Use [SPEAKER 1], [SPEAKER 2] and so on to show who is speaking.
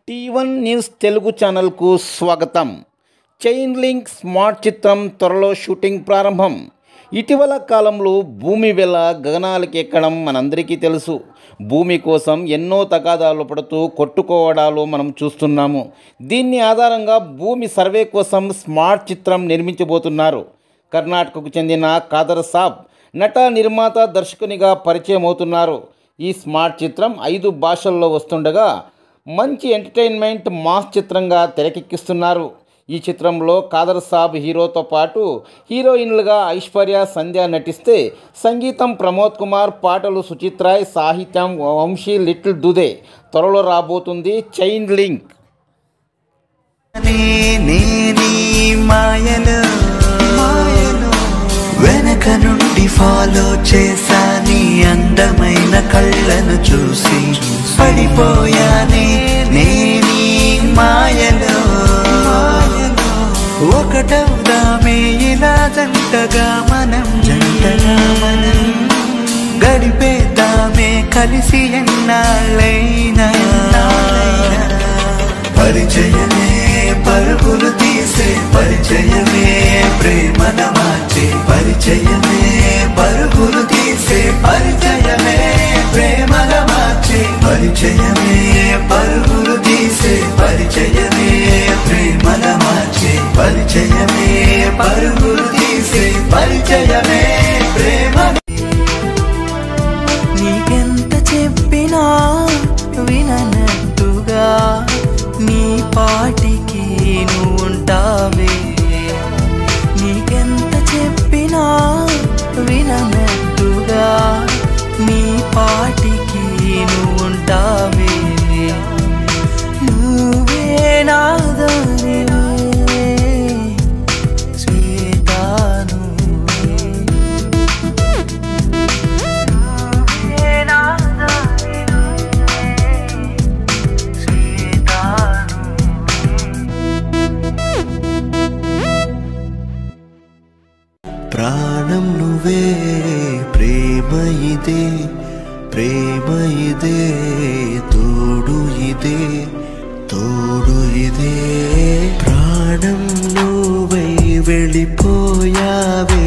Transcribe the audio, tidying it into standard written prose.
[SPEAKER 1] T1 news Telugu ఛానల్కు స్వాగతం. Chain link smart చిత్రం త్వరలో షూటింగ్ ప్రారంభం. ఇటీవల కాలంలో భూమి వెల గగనాలకు ఎక్కడం మనందరికీ తెలుసు. భూమి కోసం ఎన్నో తగాదాలు పడుతూ కొట్టుకోవడాలు మనం చూస్తున్నాము. దీన్ని ఆధారంగా భూమి సర్వే కోసం స్మార్ట్ చిత్రం నిర్మించబోతున్నారు. కర్ణాటకకు చెందిన ఖాదర్ సాబ్ నట, నిర్మాత, దర్శకునిగా పరిచయం అవుతున్నారు. ఈ స్మార్ట్ చిత్రం 5 భాషల్లో వస్తుండగా మంచి ఎంటర్టైన్మెంట్ మాస్ చిత్రంగా తెరకెక్కిస్తున్నారు. ఈ చిత్రంలో ఖాదర్ సాబ్ హీరోతో పాటు హీరోయిన్లుగా ఐశ్వర్య, సంధ్య నటిస్తే సంగీతం ప్రమోద్ కుమార్, పాటలు సుచిత్ రాయ్, సాహిత్యం వంశీ లిటిల్ దుదే. త్వరలో రాబోతుంది చైన్ లింక్.
[SPEAKER 2] వెనక నుండి ఫాలో చేశాని, అందమైన కళ్ళను చూసి పడిపోయానే నేనీ మాయలో. ఒకటవుదామే ఇలా జంటగా మనం గడిపేద్దామే కలిసి ఎన్నాళ్ళైనా. పరిచయమే పరుగులు తీసే, పరిచయమే ప్రేమన మార్చే, పరిచయమే పరుగులు తీసే, పరిచయమే ప్రేమన మార్చే, పరిచయమే పరుగులు తీసే, పరిచయమే ప్రేమన మార్చే, పరిచయమే పరుగులు తీసే, పరిచయమే ప్రేమ. నీకెంత చెప్పినా విననట్టుగా నీ పాటికి నువ్వుంటావే. నీకెంత చెప్పినా విననట్టుగా నీ పాటికి నువ్వుంటావే. నువ్వే నాదనివే శ్వేతాను, నువ్వే నాదనివే శ్వేతాను. ప్రాణం నువ్వే, ప్రేమ ఇదే, ప్రేమ ఇదే, తోడు ఇదే, తోడు ఇదే. ప్రాణం నువ్వై వెళ్ళిపోయావే,